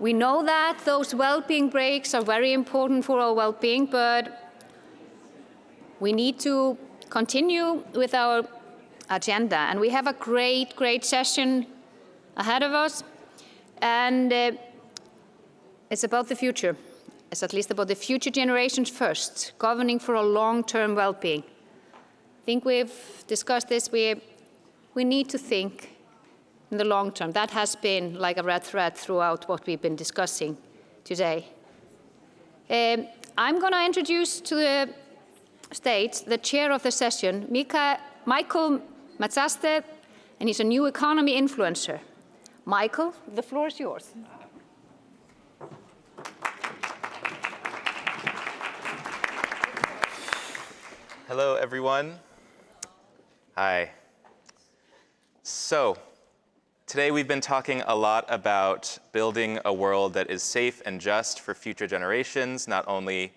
We know that those well-being breaks are very important for our well-being, but we need to continue with our agenda. And we have a great, great session ahead of us. And it's about the future. It's at least about the future generations first, governing for a long-term well-being. I think we've discussed this. We need to think in the long term. That has been like a red thread throughout what we've been discussing today. I'm going to introduce to the stage the chair of the session, Michael Mezzatesta, and he's a new economy influencer. Michael, the floor is yours. Hello, everyone. Hi. So, today we've been talking a lot about building a world that is safe and just for future generations, not only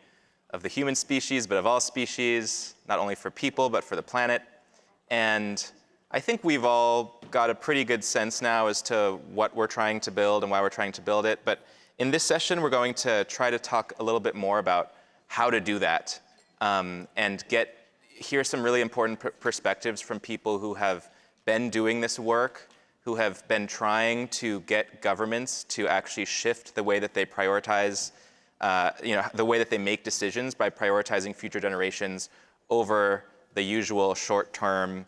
of the human species, but of all species, not only for people, but for the planet. And I think we've all got a pretty good sense now as to what we're trying to build and why we're trying to build it. But in this session, we're going to try to talk a little bit more about how to do that and hear some really important perspectives from people who have been doing this work, who have been trying to get governments to actually shift the way that they prioritize, the way that they make decisions by prioritizing future generations over the usual short-term,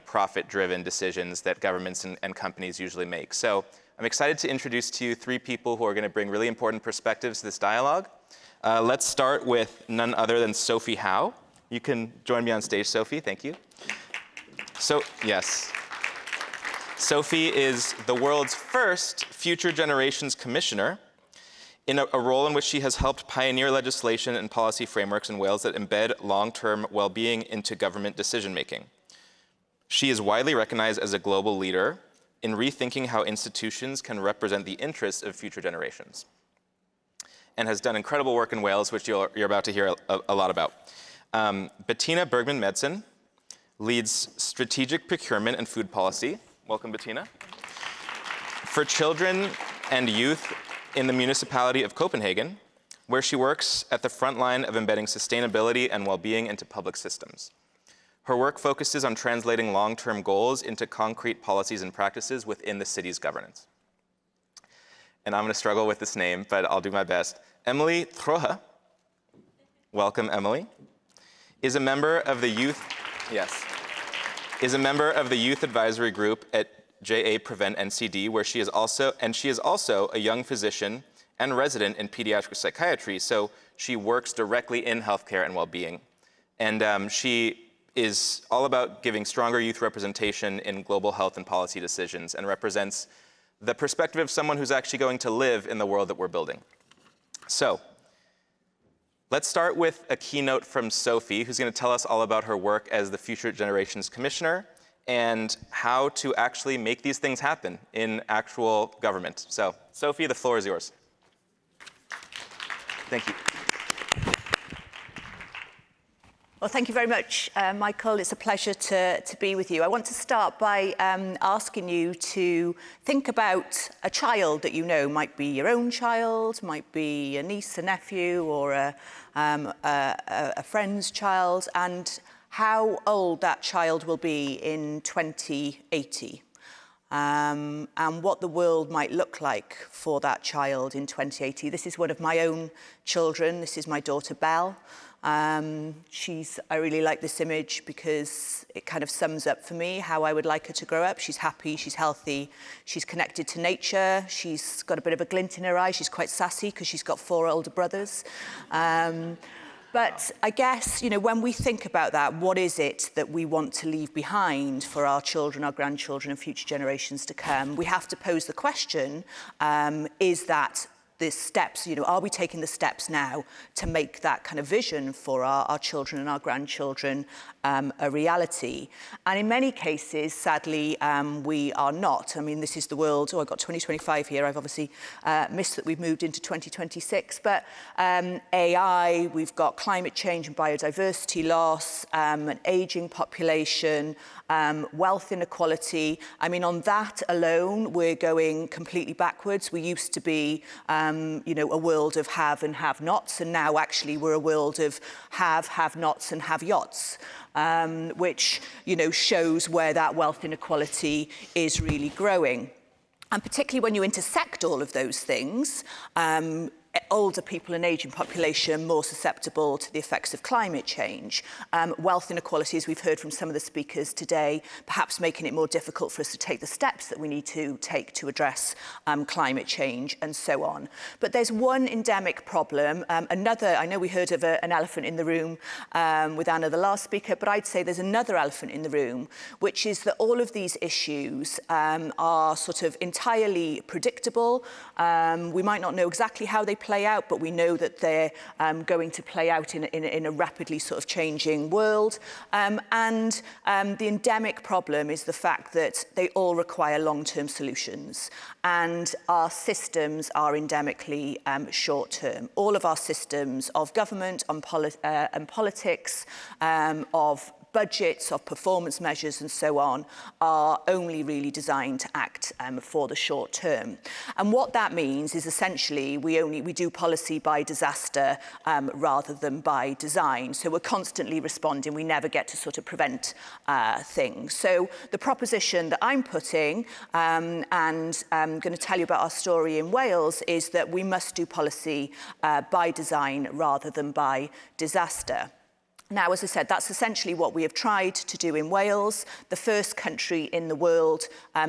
profit-driven decisions that governments and companies usually make. So I'm excited to introduce to you 3 people who are going to bring really important perspectives to this dialogue. Let's start with none other than Sophie Howe. You can join me on stage, Sophie. Thank you. So, yes. Sophie is the world's first Future Generations Commissioner, in a role in which she has helped pioneer legislation and policy frameworks in Wales that embed long-term well-being into government decision-making. She is widely recognized as a global leader in rethinking how institutions can represent the interests of future generations, and has done incredible work in Wales, which you're about to hear a lot about. Betina Bergmann Madsen leads strategic procurement and food policy. Welcome, Betina. For children and youth in the Municipality of Copenhagen, where she works at the front line of embedding sustainability and well-being into public systems. Her work focuses on translating long-term goals into concrete policies and practices within the city's governance. And I'm going to struggle with this name, but I'll do my best. Emily Troche, welcome, Emily, is a member of the youth advisory group at JA PreventNCD, where she is also a young physician and resident in pediatric psychiatry, so she works directly in healthcare and well-being. And she is all about giving stronger youth representation in global health and policy decisions, and represents the perspective of someone who's actually going to live in the world that we're building. So, let's start with a keynote from Sophie, who's going to tell us all about her work as the Future Generations Commissioner and how to actually make these things happen in actual government. So, Sophie, the floor is yours. Thank you. Well, thank you very much, Michael. It's a pleasure to be with you. I want to start by asking you to think about a child that you know. Might be your own child, might be a niece, a nephew, or a friend's child, and how old that child will be in 2080. And what the world might look like for that child in 2080. This is one of my own children. This is my daughter, Belle. I really like this image because it kind of sums up for me how I would like her to grow up. She's happy, she's healthy, she's connected to nature, she's got a bit of a glint in her eye, she's quite sassy because she's got 4 older brothers. But I guess, when we think about that, what is it that we want to leave behind for our children, our grandchildren, and future generations to come? We have to pose the question, is that the steps, you know, are we taking the steps now to make that kind of vision for our children and our grandchildren a reality? And in many cases, sadly, we are not. I mean, this is the world, I've got 2025 here, I've obviously missed that we've moved into 2026, but AI, we've got climate change and biodiversity loss, an ageing population, wealth inequality. I mean, on that alone, we're going completely backwards. We used to be, you know, a world of have and have-nots, and now actually we're a world of have-nots and have-yachts, which, you know, shows where that wealth inequality is really growing. And particularly when you intersect all of those things, older people and ageing population more susceptible to the effects of climate change. Wealth inequality, as we've heard from some of the speakers today, perhaps making it more difficult for us to take the steps that we need to take to address climate change and so on. But there's one endemic problem. Another, I know we heard of an elephant in the room with Anna, the last speaker, but I'd say there's another elephant in the room, which is that all of these issues are sort of entirely predictable. We might not know exactly how they play out, but we know that they're going to play out in a rapidly sort of changing world. The endemic problem is the fact that they all require long-term solutions, and our systems are endemically short-term. All of our systems of government and politics, of budgets, of performance measures and so on are only really designed to act for the short term. And what that means is essentially we do policy by disaster rather than by design. So we're constantly responding. We never get to sort of prevent things. So the proposition that I'm putting, and I'm going to tell you about our story in Wales, is that we must do policy by design rather than by disaster. Now, as I said, that's essentially what we have tried to do in Wales, the first country in the world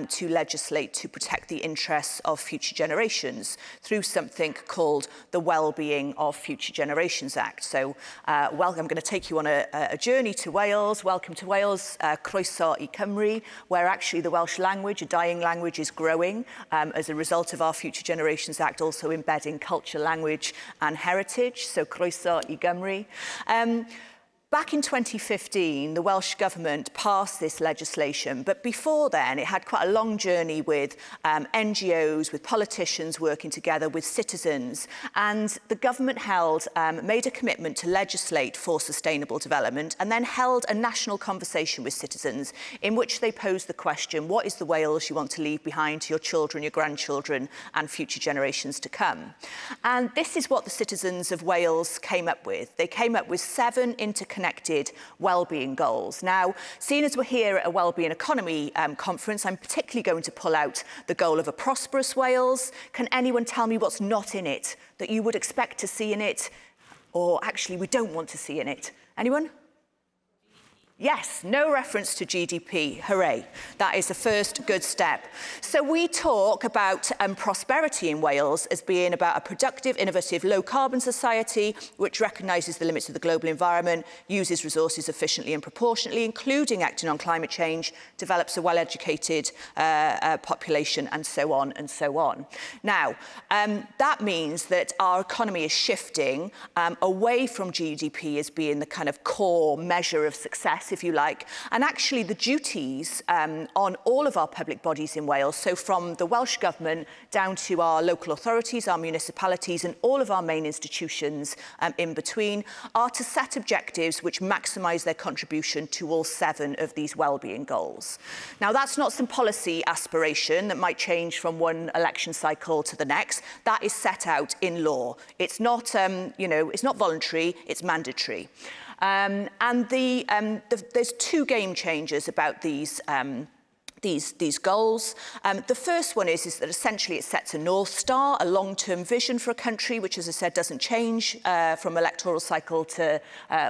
to legislate to protect the interests of future generations through something called the Wellbeing of Future Generations Act. So, welcome. I'm going to take you on a journey to Wales. Welcome to Wales, Croeso I Cymru, where actually the Welsh language, a dying language, is growing as a result of our Future Generations Act also embedding culture, language and heritage. So, Croeso I Cymru. Back in 2015, the Welsh Government passed this legislation, but before then it had quite a long journey with NGOs, with politicians working together, with citizens, and the government made a commitment to legislate for sustainable development and then held a national conversation with citizens in which they posed the question, what is the Wales you want to leave behind to your children, your grandchildren and future generations to come? And this is what the citizens of Wales came up with. They came up with 7 interconnected wellbeing goals. Now, seeing as we're here at a Wellbeing Economy conference, I'm particularly going to pull out the goal of a prosperous Wales. Can anyone tell me what's not in it that you would expect to see in it, or actually we don't want to see in it? Anyone? Yes, no reference to GDP. Hooray. That is the first good step. So we talk about prosperity in Wales as being about a productive, innovative, low-carbon society which recognises the limits of the global environment, uses resources efficiently and proportionately, including acting on climate change, develops a well-educated population, and so on and so on. Now, that means that our economy is shifting away from GDP as being the kind of core measure of success, if you like, and actually the duties on all of our public bodies in Wales, so from the Welsh Government down to our local authorities, our municipalities and all of our main institutions in between, are to set objectives which maximise their contribution to all 7 of these wellbeing goals. Now, that's not some policy aspiration that might change from one election cycle to the next. That is set out in law. It's not, it's not voluntary, it's mandatory. And there's 2 game changers about these goals. The first one is that essentially it sets a North Star, a long-term vision for a country, which, as I said, doesn't change from electoral cycle to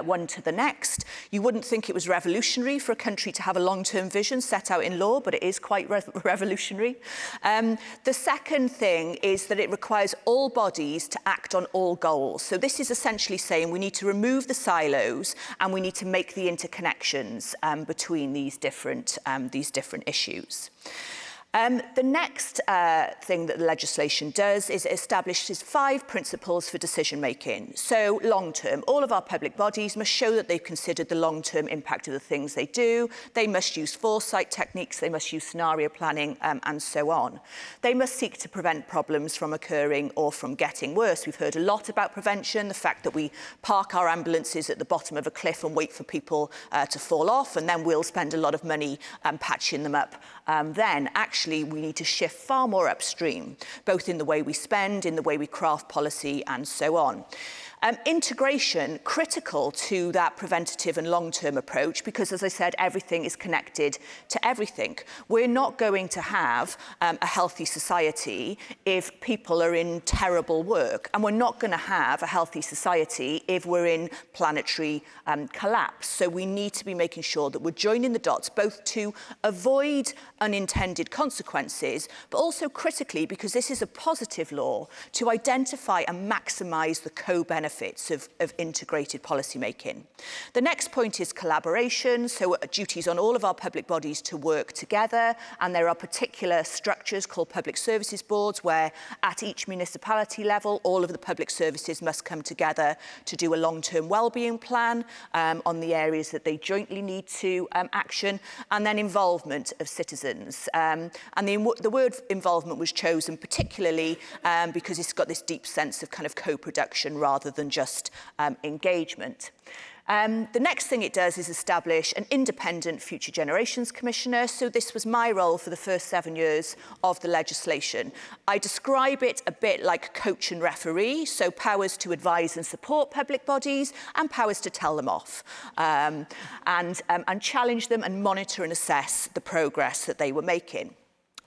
one to the next. You wouldn't think it was revolutionary for a country to have a long-term vision set out in law, but it is quite revolutionary. The second thing is that it requires all bodies to act on all goals. So this is essentially saying we need to remove the silos and we need to make the interconnections between these different issues. The next thing that the legislation does is it establishes 5 principles for decision making. So long term, all of our public bodies must show that they've considered the long-term impact of the things they do. They must use foresight techniques, they must use scenario planning, and so on. They must seek to prevent problems from occurring or from getting worse. We've heard a lot about prevention, the fact that we park our ambulances at the bottom of a cliff and wait for people to fall off, and then we'll spend a lot of money patching them up. Then actually we need to shift far more upstream, both in the way we spend, in the way we craft policy, and so on. Integration, critical to that preventative and long-term approach, because as I said, everything is connected to everything. We're not going to have a healthy society if people are in terrible work, and we're not going to have a healthy society if we're in planetary collapse. So we need to be making sure that we're joining the dots, both to avoid unintended consequences, but also critically, because this is a positive law, to identify and maximise the co-benefits of integrated policy making. The next point is collaboration, so duties on all of our public bodies to work together, and there are particular structures called public services boards where at each municipality level all of the public services must come together to do a long-term wellbeing plan on the areas that they jointly need to action, and then involvement of citizens. And the word involvement was chosen particularly because it's got this deep sense of kind of co-production rather than just engagement. The next thing it does is establish an independent Future Generations Commissioner. So this was my role for the first 7 years of the legislation. I describe it a bit like coach and referee, so powers to advise and support public bodies and powers to tell them off, and challenge them and monitor and assess the progress that they were making.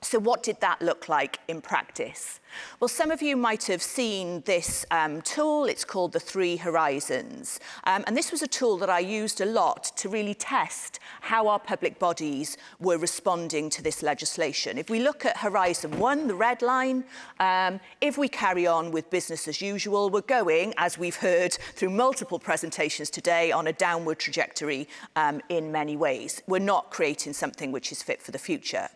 So what did that look like in practice? Well, some of you might have seen this tool. It's called the 3 Horizons. And this was a tool that I used a lot to really test how our public bodies were responding to this legislation. If we look at Horizon 1, the red line, if we carry on with business as usual, we're going, as we've heard through multiple presentations today, on a downward trajectory in many ways. We're not creating something which is fit for the future.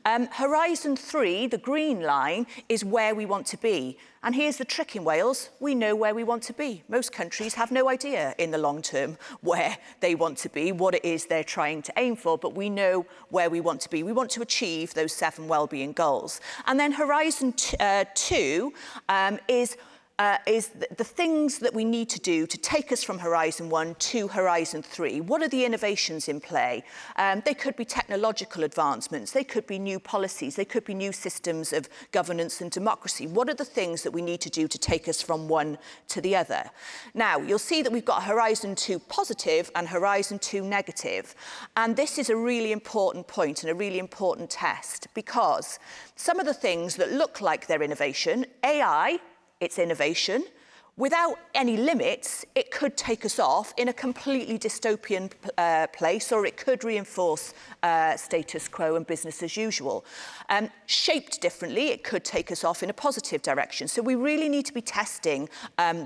Horizon 3, the green line, is where we want to be. And here's the trick in Wales, we know where we want to be. Most countries have no idea in the long term where they want to be, what it is they're trying to aim for, but we know where we want to be. We want to achieve those 7 wellbeing goals. And then Horizon 2 is the things that we need to do to take us from Horizon 1 to Horizon 3. What are the innovations in play? They could be technological advancements, they could be new policies, they could be new systems of governance and democracy. What are the things that we need to do to take us from one to the other? Now, you'll see that we've got Horizon 2 positive and Horizon 2 negative. And this is a really important point and a really important test, because some of the things that look like they're innovation, AI, it's innovation. Without any limits, it could take us off in a completely dystopian place, or it could reinforce status quo and business as usual. Shaped differently, it could take us off in a positive direction. So we really need to be testing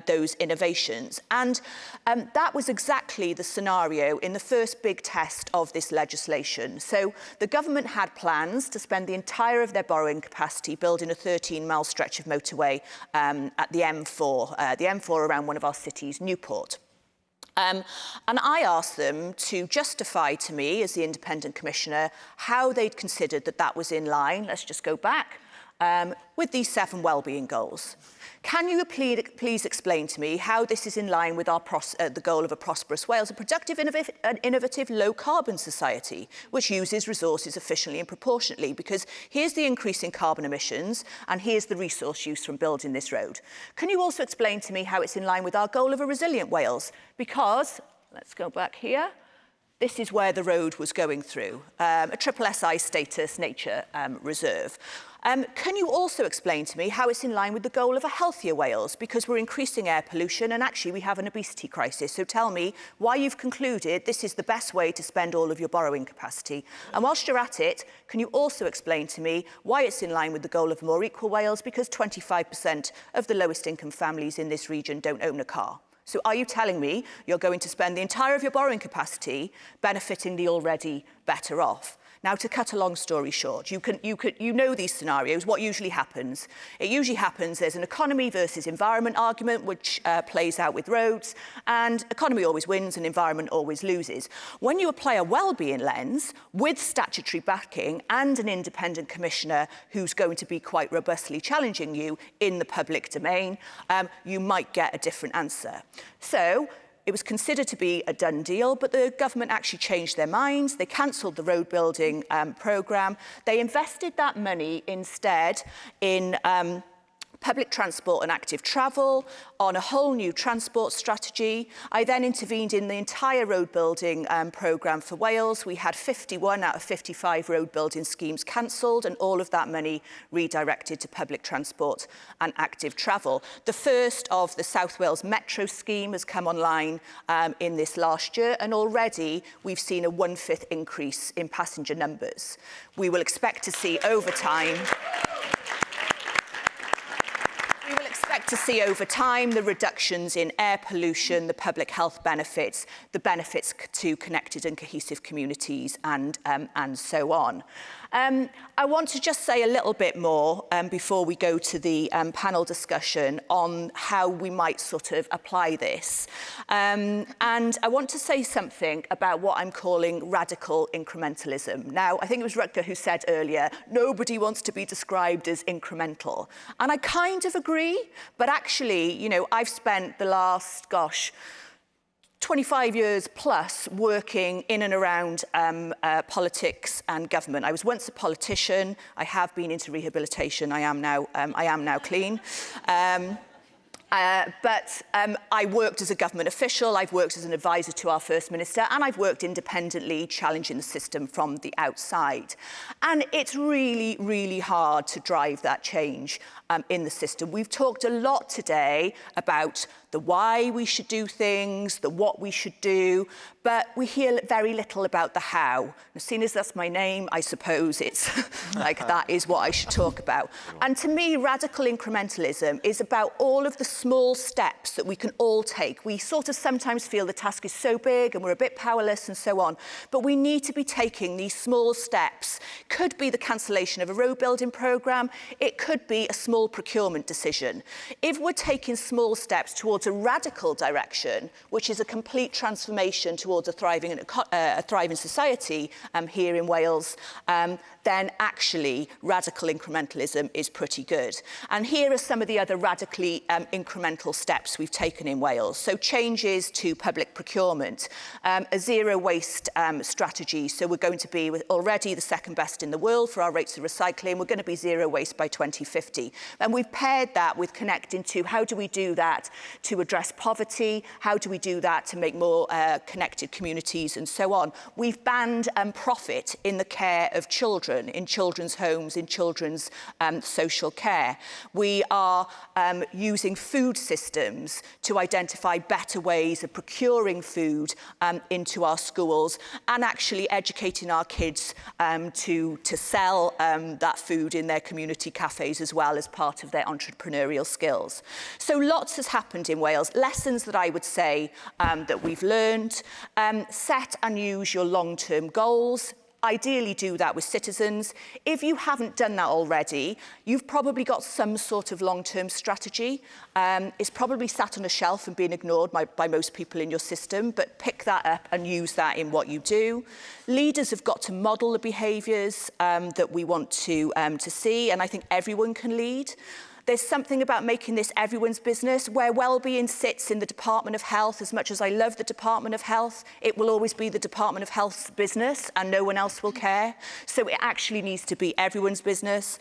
those innovations. And that was exactly the scenario in the first big test of this legislation. So the government had plans to spend the entire of their borrowing capacity building a 13-mile stretch of motorway at the M4, the M4 around one of our cities, Newport. And I asked them to justify to me, as the independent commissioner, how they'd considered that that was in line, let's just go back, with these 7 wellbeing goals. Can you please explain to me how this is in line with our the goal of a prosperous Wales, a productive, innovative, low-carbon society, which uses resources efficiently and proportionately? Because here's the increase in carbon emissions, and here's the resource use from building this road. Can you also explain to me how it's in line with our goal of a resilient Wales? Because, let's go back here, this is where the road was going through, a SSSI status nature reserve. Can you also explain to me how it's in line with the goal of a healthier Wales? Because we're increasing air pollution and actually we have an obesity crisis. So tell me why you've concluded this is the best way to spend all of your borrowing capacity. And whilst you're at it, can you also explain to me why it's in line with the goal of a more equal Wales? Because 25% of the lowest income families in this region don't own a car. So are you telling me you're going to spend the entire of your borrowing capacity benefiting the already better off? Now, to cut a long story short, you know these scenarios. What usually happens? It usually happens there's an economy versus environment argument, which plays out with roads, and economy always wins and environment always loses. When you apply a wellbeing lens with statutory backing and an independent commissioner who's going to be quite robustly challenging you in the public domain, you might get a different answer. So, it was considered to be a done deal, but the government actually changed their minds. They cancelled the road building programme. They invested that money instead in public transport and active travel, on a whole new transport strategy. I then intervened in the entire road building programme for Wales. We had 51 out of 55 road building schemes cancelled, and all of that money redirected to public transport and active travel. The first of the South Wales Metro scheme has come online in this last year, and already we've seen a 1/5 increase in passenger numbers. We will expect to see over time the reductions in air pollution, the public health benefits, the benefits to connected and cohesive communities, and so on. I want to just say a little bit more before we go to the panel discussion on how we might sort of apply this. And I want to say something about what I'm calling radical incrementalism. Now, I think it was Rutger who said earlier, nobody wants to be described as incremental. And I kind of agree, but actually, you know, I've spent the last, 25 years plus working in and around politics and government. I was once a politician. I have been into rehabilitation. I am now clean. But I worked as a government official, I've worked as an advisor to our First Minister, and I've worked independently, challenging the system from the outside. And it's really, really hard to drive that change in the system. We've talked a lot today about the why we should do things, the what we should do, but we hear very little about the how. As soon as that's my name, I suppose it's like that is what I should talk about. And to me, radical incrementalism is about all of the small steps that we can all take. We sort of sometimes feel the task is so big and we're a bit powerless and so on, but we need to be taking these small steps. Could be the cancellation of a road building programme, it could be a small procurement decision. If we're taking small steps towards a radical direction, which is a complete transformation towards a thriving society here in Wales, then actually radical incrementalism is pretty good. And here are some of the other radically incremental steps we've taken in Wales. So changes to public procurement, a zero waste strategy. So we're going to be already the second best in the world for our rates of recycling. We're going to be zero waste by 2050. And we've paired that with connecting to how do we do that to address poverty, how do we do that to make more connected communities and so on. We've banned profit in the care of children, in children's homes, in children's social care. We are using food systems to identify better ways of procuring food into our schools and actually educating our kids to sell that food in their community cafes as well as part of their entrepreneurial skills. So lots has happened in Wales. Lessons that I would say that we've learned. Set and use your long-term goals. Ideally do that with citizens. If you haven't done that already, you've probably got some sort of long-term strategy. It's probably sat on a shelf and being ignored by most people in your system, but pick that up and use that in what you do. Leaders have got to model the behaviours that we want to see, and I think everyone can lead. There's something about making this everyone's business, where wellbeing sits in the Department of Health. As much as I love the Department of Health, it will always be the Department of Health's business and no one else will care. So it actually needs to be everyone's business.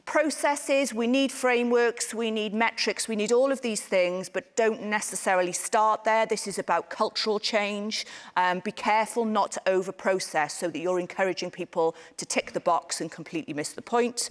Processes, we need frameworks, we need metrics, we need all of these things, but don't necessarily start there. This is about cultural change. Be careful not to over-process so that you're encouraging people to tick the box and completely miss the point.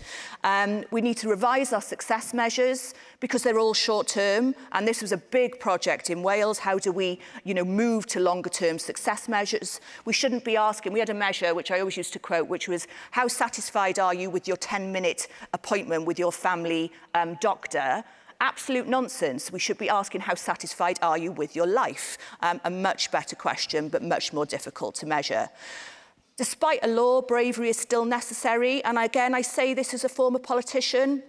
We need to revise our success measures because they're all short-term, and this was a big project in Wales. How do we, move to longer-term success measures? We shouldn't be asking. We had a measure, which I always used to quote, which was, how satisfied are you with your 10-minute appointment with your family doctor? Absolute nonsense. We should be asking, how satisfied are you with your life? A much better question, but much more difficult to measure. Despite a law, bravery is still necessary. And again, I say this as a former politician.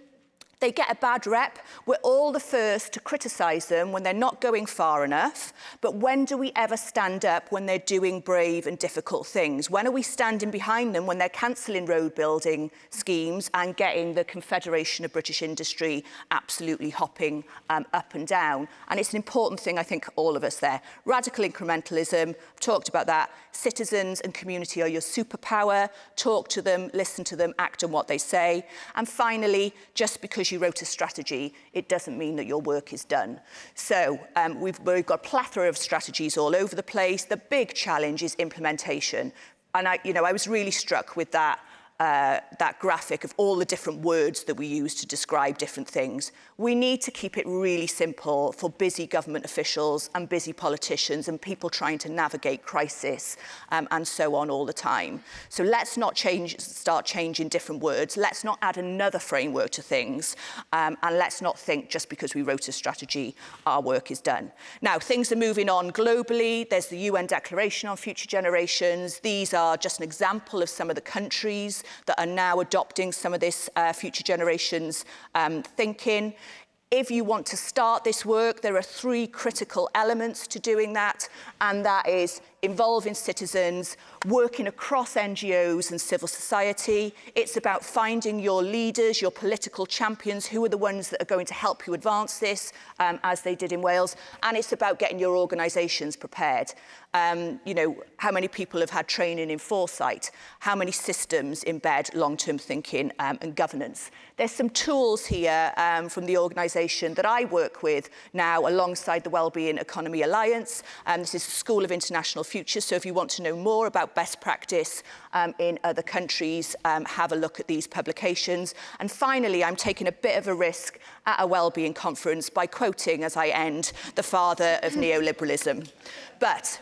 They get a bad rep. We're all the first to criticise them when they're not going far enough. But when do we ever stand up when they're doing brave and difficult things? When are we standing behind them when they're cancelling road building schemes and getting the Confederation of British Industry absolutely hopping up and down? And it's an important thing, I think, all of us there. Radical incrementalism, I've talked about that. Citizens and community are your superpower. Talk to them, listen to them, act on what they say. And finally, just because you wrote a strategy, it doesn't mean that your work is done. So we've got a plethora of strategies all over the place. The big challenge is implementation. And I was really struck with that graphic of all the different words that we use to describe different things. We need to keep it really simple for busy government officials and busy politicians and people trying to navigate crisis and so on all the time. So let's not start changing different words. Let's not add another framework to things. And let's not think just because we wrote a strategy, our work is done. Now, things are moving on globally. There's the UN Declaration on Future Generations. These are just an example of some of the countries that are now adopting some of this future generations thinking. If you want to start this work, there are 3 critical elements to doing that, and that is involving citizens, working across NGOs and civil society. It's about finding your leaders, your political champions, who are the ones that are going to help you advance this, as they did in Wales. And it's about getting your organisations prepared. How many people have had training in foresight? How many systems embed long-term thinking and governance? There's some tools here from the organisation that I work with now alongside the Wellbeing Economy Alliance. This is the School of International Future. So if you want to know more about best practice in other countries, have a look at these publications. And finally, I'm taking a bit of a risk at a Wellbeing conference by quoting, as I end, the father of neoliberalism. But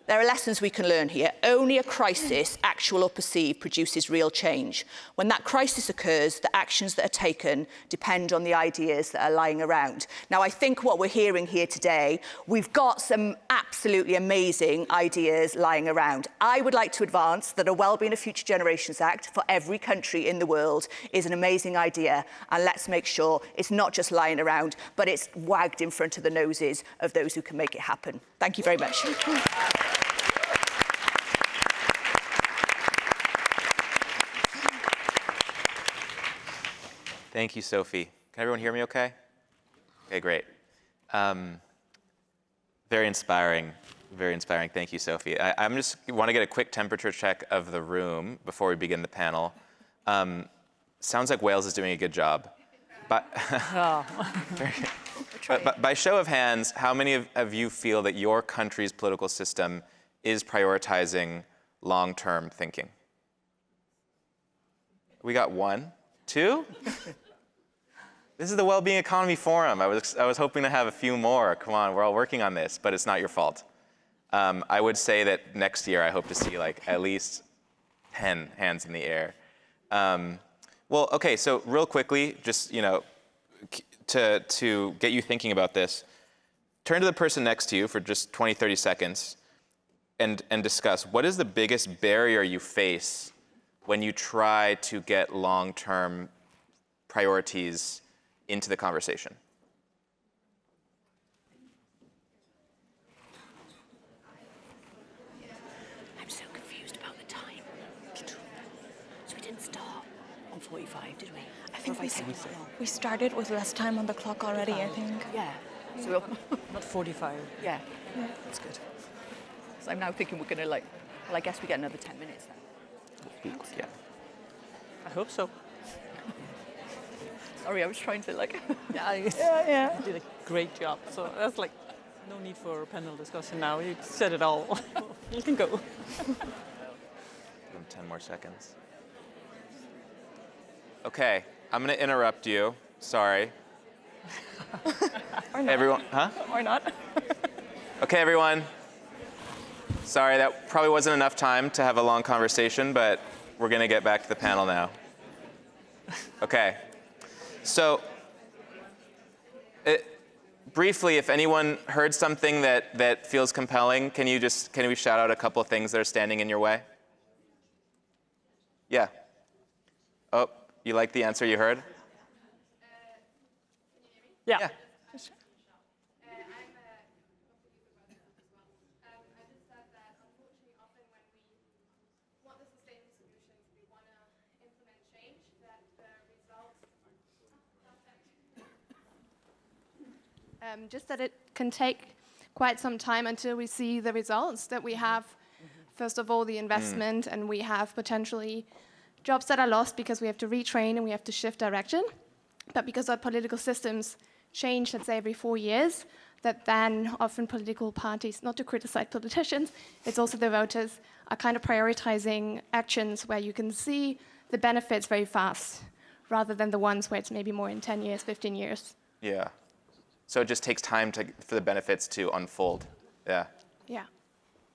there are lessons we can learn here. Only a crisis, actual or perceived, produces real change. When that crisis occurs, the actions that are taken depend on the ideas that are lying around. Now, I think what we're hearing here today, we've got some absolutely amazing ideas lying around. I would like to advance that a Wellbeing of Future Generations Act for every country in the world is an amazing idea. And let's make sure it's not just lying around, but it's wagged in front of the noses of those who can make it happen. Thank you very much. Thank you, Sophie. Can everyone hear me okay? Okay, great. Very inspiring, very inspiring. Thank you, Sophie. I just want to get a quick temperature check of the room before we begin the panel. Sounds like Wales is doing a good job. But, but by show of hands, how many of you feel that your country's political system is prioritizing long-term thinking? We got 1, 2? This is the Wellbeing Economy Forum. I was hoping to have a few more. Come on, we're all working on this, but it's not your fault. I would say that next year I hope to see like at least 10 hands in the air. Well, okay, so real quickly, just to get you thinking about this, turn to the person next to you for just 20, 30 seconds and discuss what is the biggest barrier you face when you try to get long-term priorities into the conversation. I'm so confused about the time. So we didn't start on 45, did we? I think we started with less time on the clock already, I think. Yeah. So we'll Not 45. yeah. That's good. So I'm now thinking we're going to well, I guess we get another 10 minutes then. Yeah. I hope so. Sorry, I was trying to Yeah, you did a great job. So that's like no need for a panel discussion now. You said it all. You can go. Give them 10 more seconds. Okay, I'm going to interrupt you. Sorry. Or not. Everyone, huh? Or not. Okay, everyone. Sorry, that probably wasn't enough time to have a long conversation, but we're going to get back to the panel now. Okay. So, briefly, if anyone heard something that feels compelling, can we shout out a couple of things that are standing in your way? Yeah. Oh, you like the answer you heard? Yeah. Yeah. Just that it can take quite some time until we see the results, that we have, first of all, the investment, and we have potentially jobs that are lost because we have to retrain and we have to shift direction. But because our political systems change, let's say, every 4 years, that then often political parties, not to criticize politicians, it's also the voters, are kind of prioritizing actions where you can see the benefits very fast, rather than the ones where it's maybe more in 10 years, 15 years. Yeah. So it just takes time for the benefits to unfold. Yeah. Yeah.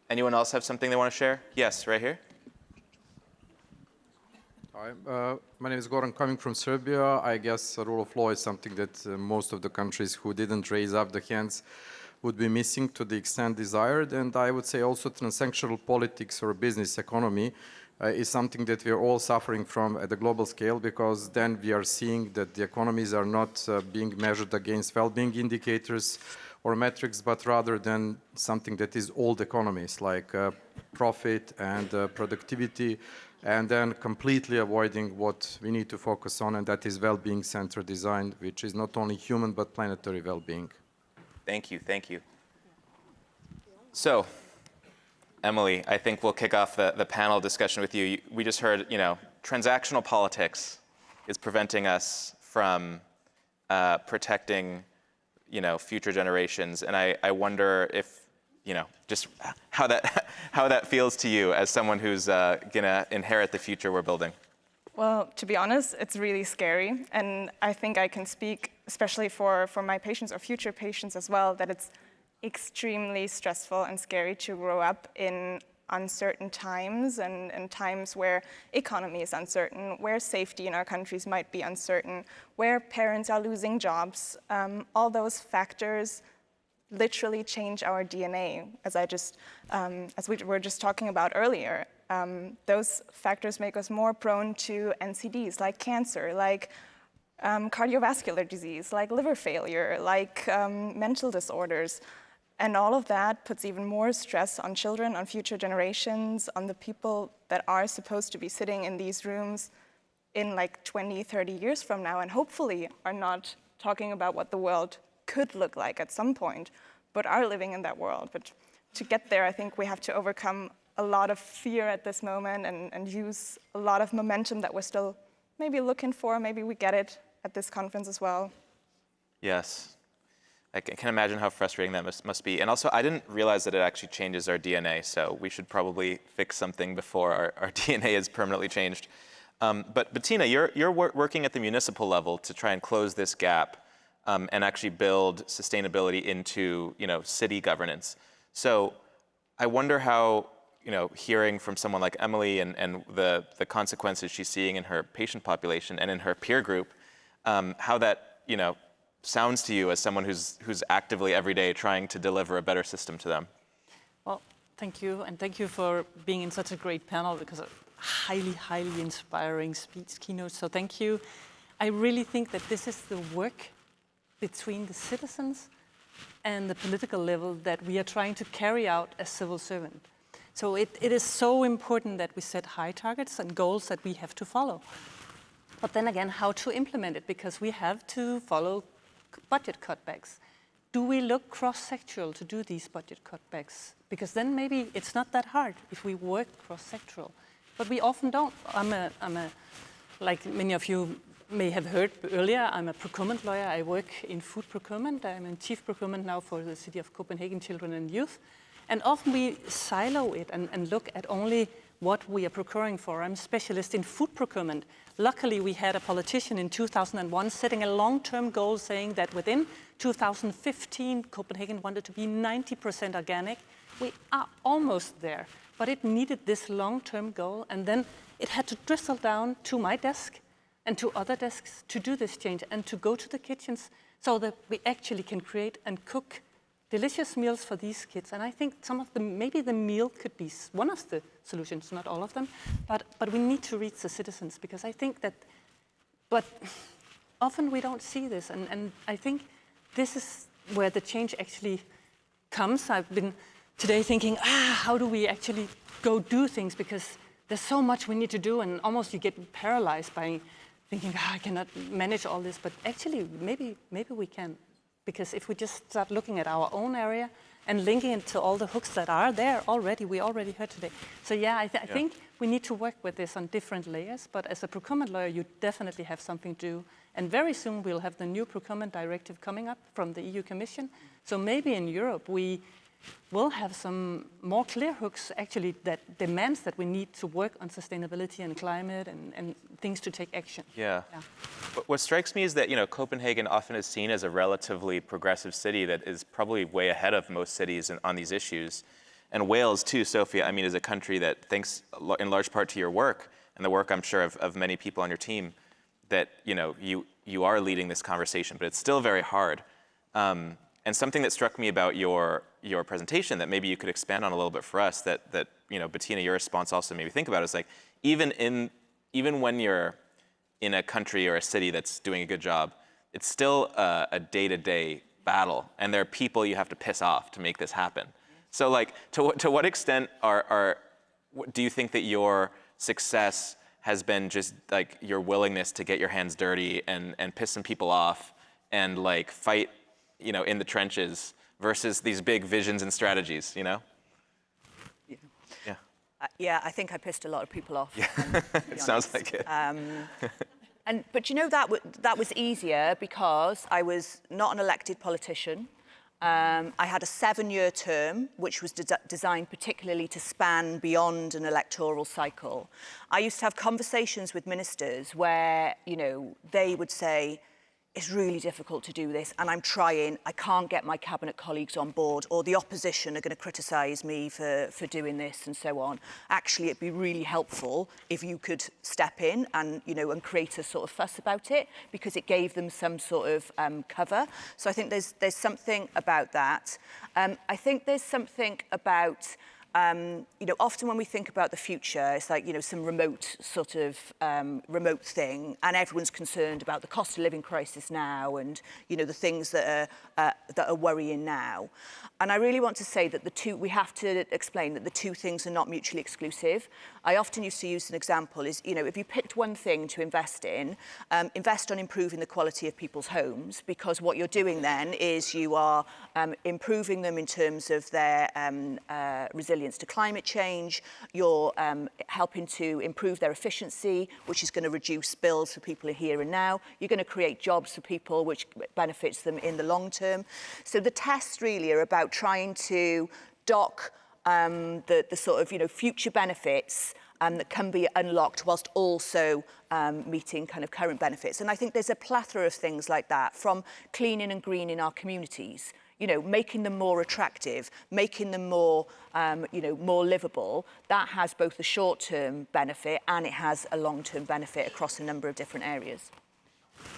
Anyone else have something they want to share? Yes, right here. Hi, my name is Goran, coming from Serbia. I guess the rule of law is something that most of the countries who didn't raise up the hands would be missing to the extent desired. And I would say also transactional politics or business economy is something that we are all suffering from at the global scale, because then we are seeing that the economies are not being measured against well-being indicators or metrics, but rather than something that is old economies like profit and productivity, and then completely avoiding what we need to focus on, and that is well-being centered design, which is not only human but planetary well-being. Thank you, thank you. So, Emily, I think we'll kick off the panel discussion with you. We just heard, transactional politics is preventing us from protecting, future generations. And I wonder if, just how that feels to you as someone who's gonna inherit the future we're building. Well, to be honest, it's really scary. And I think I can speak, especially for my patients or future patients as well, that it's extremely stressful and scary to grow up in uncertain times and times where economy is uncertain, where safety in our countries might be uncertain, where parents are losing jobs. All those factors literally change our DNA, as we were just talking about earlier. Those factors make us more prone to NCDs like cancer, like cardiovascular disease, like liver failure, like mental disorders. And all of that puts even more stress on children, on future generations, on the people that are supposed to be sitting in these rooms in like 20, 30 years from now, and hopefully are not talking about what the world could look like at some point, but are living in that world. But to get there, I think we have to overcome a lot of fear at this moment and use a lot of momentum that we're still maybe looking for. Maybe we get it at this conference as well. Yes. I can imagine how frustrating that must be. And also, I didn't realize that it actually changes our DNA, so we should probably fix something before our DNA is permanently changed. But Betina, you're working at the municipal level to try and close this gap and actually build sustainability into city governance. So I wonder how, hearing from someone like Emily and the consequences she's seeing in her patient population and in her peer group, how that, sounds to you as someone who's actively every day trying to deliver a better system to them. Well, thank you, and thank you for being in such a great panel, because a highly, highly inspiring speech keynote, so thank you. I really think that this is the work between the citizens and the political level that we are trying to carry out as civil servant. So it is so important that we set high targets and goals that we have to follow. But then again, how to implement it, because we have to follow budget cutbacks. Do we look cross-sectoral to do these budget cutbacks? Because then maybe it's not that hard if we work cross-sectoral. But we often don't. Like many of you may have heard earlier, I'm a procurement lawyer. I work in food procurement. I'm in chief procurement now for the city of Copenhagen Children and Youth. And often we silo it and look at only what we are procuring for. I'm a specialist in food procurement. Luckily, we had a politician in 2001 setting a long-term goal saying that within 2015, Copenhagen wanted to be 90% organic. We are almost there, but it needed this long-term goal, and then it had to drizzle down to my desk and to other desks to do this change and to go to the kitchens so that we actually can create and cook delicious meals for these kids. And I think some of them, maybe the meal could be one of the solutions, not all of them, but we need to reach the citizens, because I think that, but often we don't see this, and I think this is where the change actually comes. I've been today thinking, how do we actually go do things, because there's so much we need to do, and almost you get paralyzed by thinking, I cannot manage all this, but actually maybe we can. Because if we just start looking at our own area and linking it to all the hooks that are there already, we already heard today. So yeah, I think we need to work with this on different layers, but as a procurement lawyer, you definitely have something to do. And very soon we'll have the new procurement directive coming up from the EU Commission. So maybe in Europe we will have some more clear hooks actually that demands that we need to work on sustainability and climate and things to take action. Yeah. What strikes me is that, Copenhagen often is seen as a relatively progressive city that is probably way ahead of most cities on these issues. And Wales too, Sophie, I mean, is a country that, thanks in large part to your work and the work, I'm sure, of many people on your team, that, you are leading this conversation, but it's still very hard. And something that struck me about your presentation that maybe you could expand on a little bit for us, that Betina, your response also made me think about, is like, even when you're in a country or a city that's doing a good job, it's still a day-to-day battle, and there are people you have to piss off to make this happen. So like, to what extent do you think that your success has been just like your willingness to get your hands dirty and piss some people off and like fight, in the trenches, versus these big visions and strategies, Yeah. Yeah, I think I pissed a lot of people off. Yeah. It sounds like it. But that was easier because I was not an elected politician. I had a 7-year term, which was designed particularly to span beyond an electoral cycle. I used to have conversations with ministers where, they would say, it's really difficult to do this, and I'm trying, I can't get my cabinet colleagues on board, or the opposition are going to criticise me for doing this and so on. Actually, it'd be really helpful if you could step in and, and create a sort of fuss about it, because it gave them some sort of cover. So I think there's something about that. I think there's something about often when we think about the future, it's like, some remote sort of remote thing, and everyone's concerned about the cost of living crisis now and, the things that are worrying now. And I really want to say that we have to explain that the two things are not mutually exclusive. I often used to use an example is, if you picked one thing to invest in, invest on improving the quality of people's homes, because what you're doing then is you are improving them in terms of their resilience to climate change. You're helping to improve their efficiency, which is going to reduce bills for people here and now. You're going to create jobs for people, which benefits them in the long term. So the tests really are about trying to dock the sort of future benefits that can be unlocked whilst also meeting kind of current benefits. And I think there's a plethora of things like that, from cleaning and greening our communities, making them more attractive, making them more, more livable. That has both a short-term benefit and it has a long-term benefit across a number of different areas.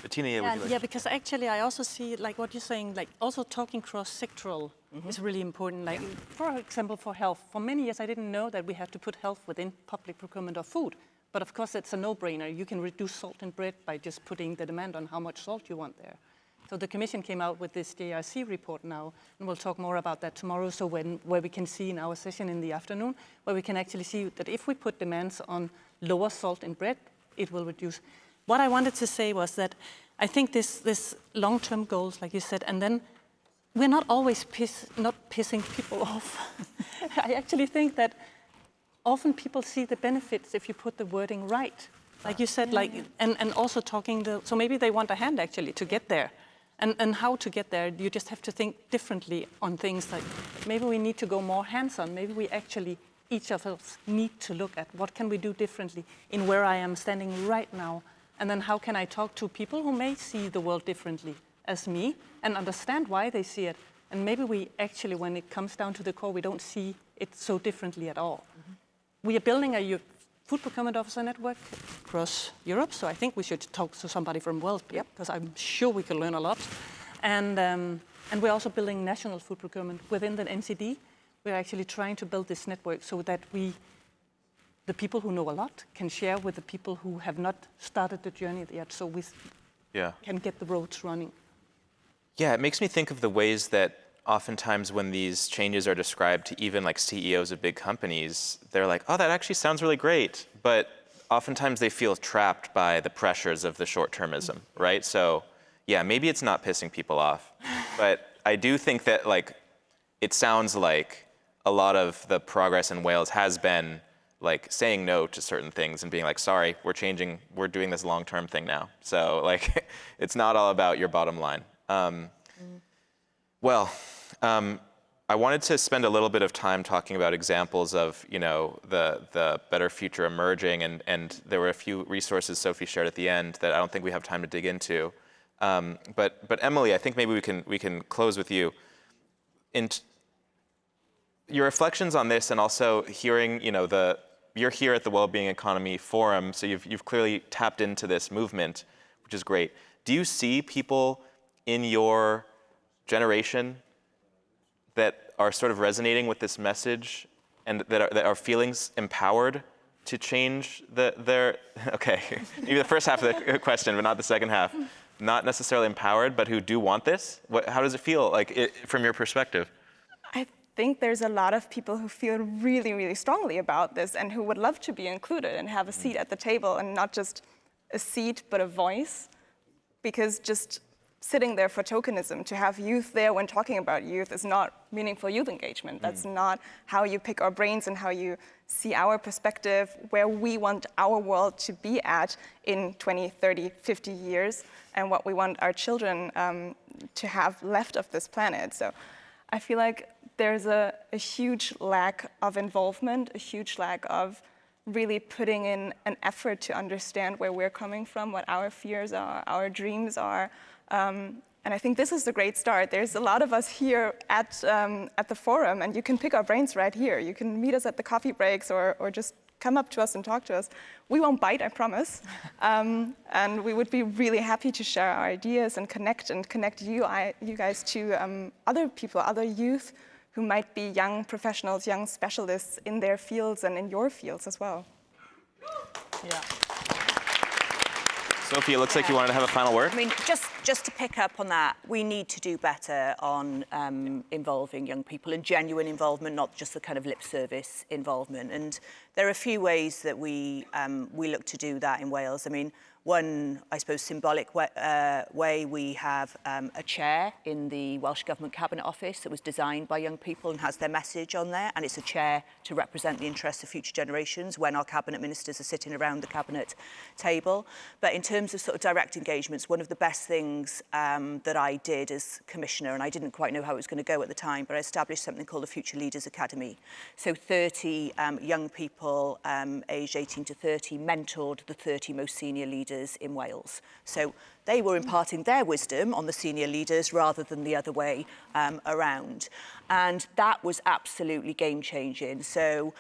Betina, yeah, because actually I also see, like what you're saying, like also talking cross-sectoral is really important. Like, for example, for health. For many years, I didn't know that we have to put health within public procurement of food. But of course, it's a no-brainer. You can reduce salt in bread by just putting the demand on how much salt you want there. So the Commission came out with this JRC report now, and we'll talk more about that tomorrow, so where we can see in our session in the afternoon, where we can actually see that if we put demands on lower salt in bread, it will reduce. What I wanted to say was that I think this long-term goals, like you said, and then we're not always not pissing people off. I actually think that often people see the benefits if you put the wording right. Like you said, like, and also talking, so maybe they want a hand actually to get there. And how to get there, you just have to think differently on things like, maybe we need to go more hands-on, maybe we actually, each of us need to look at what can we do differently in where I am standing right now. And then how can I talk to people who may see the world differently as me and understand why they see it. And maybe we actually, when it comes down to the core, we don't see it so differently at all. We are building a food procurement officer network across Europe, so I think we should talk to somebody from Wellbeing, because I'm sure we can learn a lot. And And we're also building national food procurement within the NCD. We're actually trying to build this network so that the people who know a lot can share with the people who have not started the journey yet, so we can get the roads running. Yeah, it makes me think of the ways that oftentimes when these changes are described to even like CEOs of big companies, they're like, oh, that actually sounds really great. But oftentimes they feel trapped by the pressures of the short-termism, right? So yeah, maybe it's not pissing people off, but I do think that like, it sounds like a lot of the progress in Wales has been like saying no to certain things and being like, sorry, we're changing, we're doing this long-term thing now. So like, it's not all about your bottom line. I wanted to spend a little bit of time talking about examples of, you know, the better future emerging, and there were a few resources Sophie shared at the end that I don't think we have time to dig into. But Emily, I think maybe we can close with you. Your reflections on this, and also hearing, you know, you're here at the Wellbeing Economy Forum, so you've clearly tapped into this movement, which is great. Do you see people in your generation that are sort of resonating with this message and that are feeling empowered to change okay, maybe the first half of the question, but not the second half. Not necessarily empowered, but who do want this? How does it feel like from your perspective? I think there's a lot of people who feel really, really strongly about this and who would love to be included and have a seat at the table, and not just a seat, but a voice. Because just sitting there for tokenism, to have youth there when talking about youth is not meaningful youth engagement. That's not how you pick our brains and how you see our perspective, where we want our world to be at in 20, 30, 50 years, and what we want our children to have left of this planet. So I feel like there's a huge lack of involvement, a huge lack of really putting in an effort to understand where we're coming from, what our fears are, our dreams are. And I think this is a great start. There's a lot of us here at the forum, and you can pick our brains right here. You can meet us at the coffee breaks or just come up to us and talk to us. We won't bite, I promise. And we would be really happy to share our ideas and connect you guys to other people, other youth who might be young professionals, young specialists in their fields and in your fields as well. Yeah. Sophie, it looks like you wanted to have a final word. I mean, just to pick up on that, we need to do better on involving young people and genuine involvement, not just the kind of lip service involvement. And there are a few ways that we look to do that in Wales. I mean, one, I suppose, symbolic way, we have a chair in the Welsh Government Cabinet Office that was designed by young people and has their message on there, and it's a chair to represent the interests of future generations when our cabinet ministers are sitting around the cabinet table. But in terms of sort of direct engagements, one of the best things that I did as commissioner, and I didn't quite know how it was going to go at the time, but I established something called the Future Leaders Academy. So 30 young people aged 18 to 30 mentored the 30 most senior leaders in Wales. So they were imparting their wisdom on the senior leaders rather than the other way around. And that was absolutely game-changing. So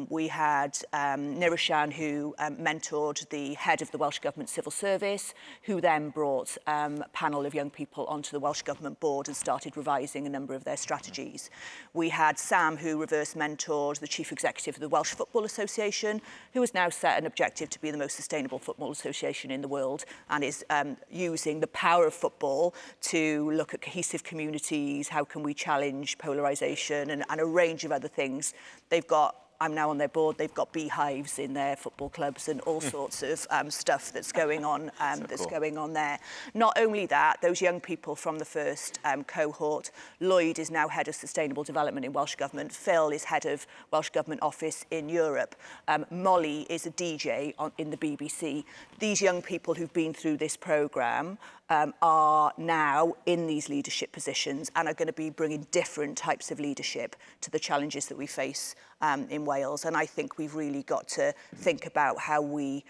we had Nirushan, who mentored the head of the Welsh Government Civil Service, who then brought a panel of young people onto the Welsh Government board and started revising a number of their strategies. We had Sam, who reverse mentored the Chief Executive of the Welsh Football Association, who has now set an objective to be the most sustainable football association in the world, and is using the power of football to look at cohesive communities, how can we challenge polarisation, and a range of other things. They've got, I'm now on their board, they've got beehives in their football clubs and all sorts of stuff that's going on going on there. Not only that, those young people from the first cohort, Lloyd is now head of sustainable development in Welsh Government, Phil is head of Welsh Government office in Europe, Molly is a DJ in the BBC. These young people who've been through this programme are now in these leadership positions and are going to be bringing different types of leadership to the challenges that we face in Wales. And I think we've really got to think about how we,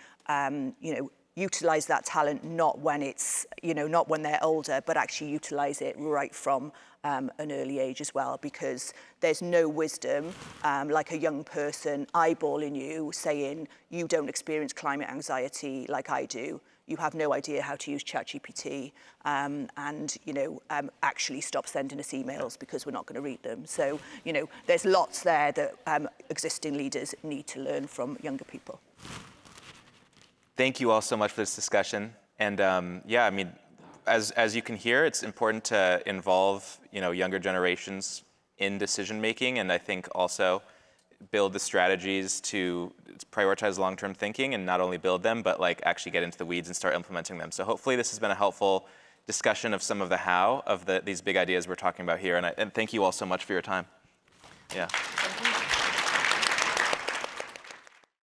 utilise that talent, not when it's, not when they're older, but actually utilise it right from an early age as well, because there's no wisdom like a young person eyeballing you saying, you don't experience climate anxiety like I do. you have no idea how to use ChatGPT, and actually stop sending us emails because we're not going to read them. So there's lots there that existing leaders need to learn from younger people. Thank you all so much for this discussion. And yeah, I mean, as you can hear, it's important to involve younger generations in decision making, and I think also build the strategies to prioritize long-term thinking, and not only build them, but like actually get into the weeds and start implementing them. So hopefully this has been a helpful discussion of some of the how of these big ideas we're talking about here. And thank you all so much for your time. Yeah. Thank you.